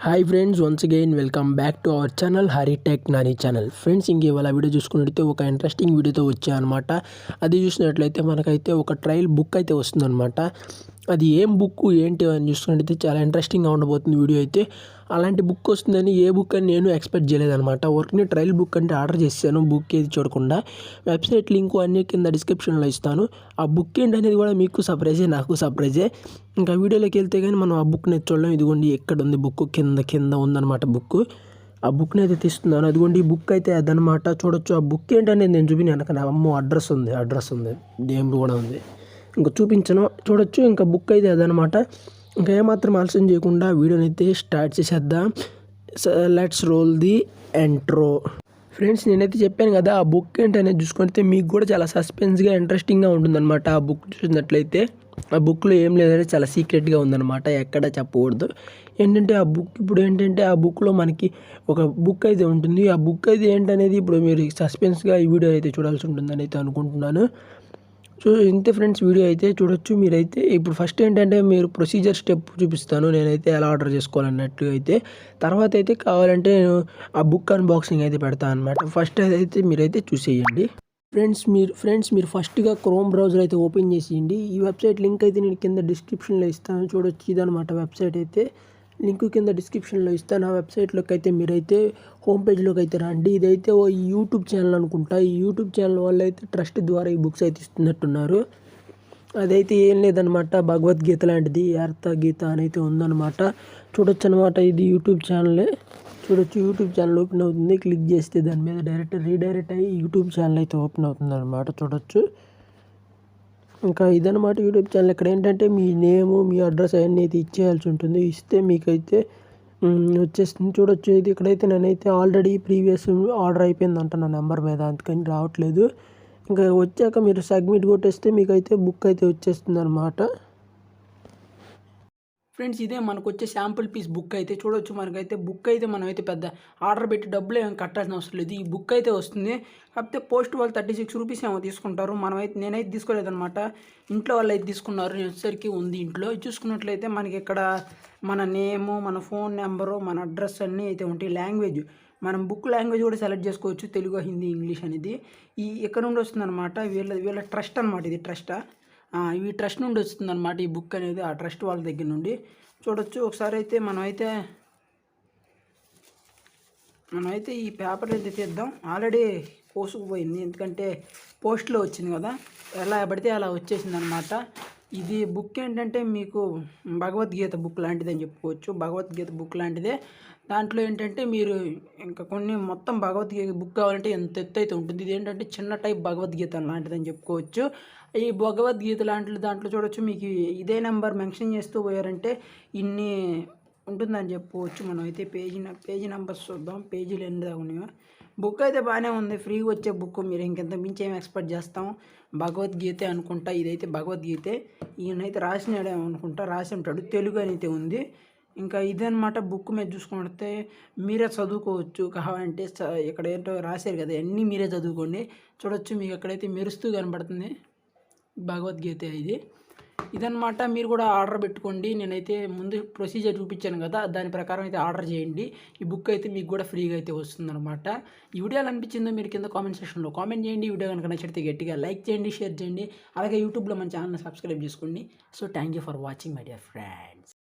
Hi friends, once again welcome back to our channel Hari tech నని channel. Friends, ఇంక ఇవాళ video చూసుకున్నట్లయితే ఒక ఇంట్రెస్టింగ్ వీడియోతో వచ్చాయన్నమాట. అది చూసినట్లయితే మనకైతే ఒక ట్రయల్ బుక్ అయితే వస్తుందన్నమాట. అది ఏం బుక్ ఏంటి అని చూసుకున్నట్లయితే చాలా ఇంట్రెస్టింగ్గా ఉండబోతుంది వీడియో అయితే. అలాంటి బుక్ వస్తుందని ఏ బుక్ అని నేను ఎక్స్పెక్ట్ చేయలేదన్నమాట. వర్క్ని ట్రయల్ బుక్ అంటే ఆర్డర్ చేశాను, బుక్ ఏది చూడకుండా. వెబ్సైట్ లింకు అన్నీ కింద డిస్క్రిప్షన్లో ఇస్తాను. ఆ బుక్ ఏంటి అనేది కూడా మీకు సర్ప్రైజే, నాకు సర్ప్రైజే. ఇంకా వీడియోలోకి వెళ్తే కానీ మనం ఆ బుక్ని చూడలేం. ఇదిగోండి ఎక్కడ ఉంది బుక్, కింద ఉందన్నమాట బుక్. ఆ బుక్ని అయితే తీస్తున్నాను. అదిగోండి ఈ బుక్ అయితే అదనమాట. చూడొచ్చు ఆ బుక్ ఏంటనేది నేను చూపిన వెనక అమ్మో అడ్రస్ ఉంది, నేమ్ కూడా ఉంది. ఇంకా చూపించను, చూడొచ్చు. ఇంకా బుక్ అయితే అదనమాట. ఇంకా ఏమాత్రం ఆలస్యం చేయకుండా వీడియోని అయితే స్టార్ట్ చేసేద్దాం. Let's roll the intro. Friends, నేనైతే చెప్పాను కదా ఆ బుక్ ఏంటనేది చూసుకుంటే మీకు కూడా చాలా సస్పెన్స్గా ఇంట్రెస్టింగ్గా ఉంటుందన్నమాట. ఆ బుక్ చూసినట్లయితే ఆ బుక్లో ఏం లేదంటే చాలా సీక్రెట్గా ఉందన్నమాట, ఎక్కడ చెప్పకూడదు. ఏంటంటే ఆ బుక్ ఇప్పుడు ఏంటంటే ఆ బుక్లో మనకి ఒక బుక్ అయితే ఉంటుంది. ఆ బుక్ అయితే ఏంటనేది ఇప్పుడు మీరు సస్పెన్స్గా ఈ వీడియో అయితే చూడాల్సి ఉంటుందని అయితే అనుకుంటున్నాను. సో ఇంతే ఫ్రెండ్స్, వీడియో అయితే చూడొచ్చు. మీరైతే ఇప్పుడు ఫస్ట్ ఏంటంటే మీరు ప్రొసీజర్ స్టెప్ చూపిస్తాను నేనైతే ఎలా ఆర్డర్ చేసుకోవాలన్నట్టు అయితే. తర్వాత అయితే కావాలంటే నేను ఆ బుక్ అన్బాక్సింగ్ అయితే పెడతాను అనమాట. ఫస్ట్ అయితే మీరైతే చూసేయండి. ఫ్రెండ్స్ మీరు ఫస్ట్గా క్రోమ్ బ్రౌజర్ అయితే ఓపెన్ చేసేయండి. ఈ వెబ్సైట్ లింక్ అయితే నేను కింద డిస్క్రిప్షన్లో ఇస్తాను. చూడొచ్చు, ఇదనమాట వెబ్సైట్ అయితే. లింక్ కింద డిస్క్రిప్షన్లో ఇస్తాను. ఆ వెబ్సైట్లోకి అయితే మీరైతే హోమ్ పేజ్లోకి అయితే రండి. ఇదైతే ఓ యూట్యూబ్ ఛానల్ అనుకుంటా. ఈ యూట్యూబ్ ఛానల్ వాళ్ళు అయితే ట్రస్ట్ ద్వారా ఈ బుక్స్ అయితే ఇస్తున్నట్టున్నారు. అదైతే ఏం లేదనమాట, భగవద్గీత లాంటిది, అర్థ గీత అని అయితే ఉందన్నమాట. చూడొచ్చు అనమాట, ఇది యూట్యూబ్ ఛానలే. చూడొచ్చు, యూట్యూబ్ ఛానల్ ఓపెన్ అవుతుంది. క్లిక్ చేస్తే దాని మీద రీడైరెక్ట్ అయ్యి యూట్యూబ్ ఛానల్ అయితే ఓపెన్ అవుతుంది అనమాట. చూడొచ్చు. ఇంకా ఇదనమాట యూట్యూబ్ ఛానల్. ఇక్కడ ఏంటంటే మీ నేము, మీ అడ్రస్ అవన్నీ అయితే ఇచ్చేయాల్సి ఉంటుంది. ఇస్తే మీకైతే వచ్చేస్తుంది. చూడొచ్చు, ఇది ఇక్కడైతే నేనైతే ఆల్రెడీ ప్రీవియస్ ఆర్డర్ అయిపోయిందంట నా నెంబర్ మీద, అందుకని రావట్లేదు. ఇంకా వచ్చాక మీరు సబ్మిట్ కొట్టేస్తే మీకైతే బుక్ అయితే వచ్చేస్తుంది అనమాట. ఫ్రెండ్స్, ఇదే మనకు వచ్చే శాంపుల్ పీస్ బుక్ అయితే. చూడొచ్చు, మనకైతే బుక్ అయితే మనమైతే పెద్ద ఆర్డర్ పెట్టి డబ్బులు ఏమైనా కట్టాల్సిన అవసరం లేదు. ఈ బుక్ అయితే వస్తుంది. కాకపోతే పోస్ట్ వాళ్ళు 36 రూపీస్ ఏమో తీసుకుంటారు. నేనైతే తీసుకోలేదనమాట. ఇంట్లో వాళ్ళు అయితే తీసుకున్నారు. నేను వచ్చేసరికి ఉంది ఇంట్లో. చూసుకున్నట్లయితే మనకి ఇక్కడ మన నేము, మన ఫోన్ నెంబరు, మన అడ్రస్ అన్నీ అయితే ఉంటాయి. లాంగ్వేజ్ మనం బుక్ లాంగ్వేజ్ కూడా సెలెక్ట్ చేసుకోవచ్చు, తెలుగు, హిందీ, ఇంగ్లీష్ అనేది. ఎక్కడ నుండి వస్తుంది అనమాట, వీళ్ళ ట్రస్ట్ అనమాట. ఇది ట్రస్టా, ఇవి ట్రస్ట్ నుండి వస్తుందన్నమాట ఈ బుక్ అనేది, ఆ ట్రస్ట్ వాళ్ళ దగ్గర నుండి. చూడొచ్చు, ఒకసారి అయితే మనమైతే ఈ పేపర్ అయితే తీద్దాం. ఆల్రెడీ కోసుకుపోయింది, ఎందుకంటే పోస్ట్లో వచ్చింది కదా, ఎలా పడితే అలా వచ్చేసింది అనమాట. ఇది బుక్ ఏంటంటే మీకు భగవద్గీత బుక్ లాంటిది అని చెప్పుకోవచ్చు. భగవద్గీత బుక్ లాంటిదే. దాంట్లో ఏంటంటే మీరు ఇంకా కొన్ని మొత్తం భగవద్గీత బుక్ కావాలంటే ఎంత ఎత్తు అయితే ఉంటుంది. ఇది ఏంటంటే చిన్న టైప్ భగవద్గీత లాంటిది అని చెప్పుకోవచ్చు. ఈ భగవద్గీత దాంట్లో చూడొచ్చు, మీకు ఇదే నెంబర్ మెన్షన్ చేస్తూ పోయారంటే ఇన్ని ఉంటుందని చెప్పుకోవచ్చు. మనం అయితే పేజీ నెంబర్స్ చూద్దాం. పేజీలు ఎన్ని దాకా ఉన్నాయో. బుక్ అయితే బాగానే ఉంది, ఫ్రీగా వచ్చే బుక్. మీరు ఇంకెంత మించి ఏం ఎక్స్పెక్ట్ చేస్తాం. భగవద్గీతే అనుకుంటా, ఇదైతే భగవద్గీతే. ఈయనైతే రాసినాడేమో అనుకుంటా, రాసి ఉంటాడు. తెలుగు అని అయితే ఉంది. ఇంకా ఇదనమాట బుక్ మీద చూసుకుంటే మీరే చదువుకోవచ్చు. కావాలంటే ఇక్కడ ఏంటో రాశారు కదా, అన్నీ మీరే చదువుకోండి. చూడొచ్చు, మీకు ఎక్కడైతే మెరుస్తూ కనబడుతుంది భగవద్గీత ఇది. ఇదనమాట, మీరు కూడా ఆర్డర్ పెట్టుకోండి. నేనైతే ముందు ప్రొసీజర్ చూపించాను కదా, దాని ప్రకారం అయితే ఆర్డర్ చేయండి. ఈ బుక్ అయితే మీకు కూడా ఫ్రీగా అయితే వస్తుందన్నమాట. ఈ వీడియో అనిపించిందో మీరు కింద కామెంట్ సెక్షన్లో కామెంట్ చేయండి. ఈ వీడియో కనుక నచ్చితే గట్టిగా లైక్ చేయండి, షేర్ చేయండి. అలాగే యూట్యూబ్లో మన ఛానల్ని సబ్స్క్రైబ్ చేసుకోండి. So thank you for watching my dear friends.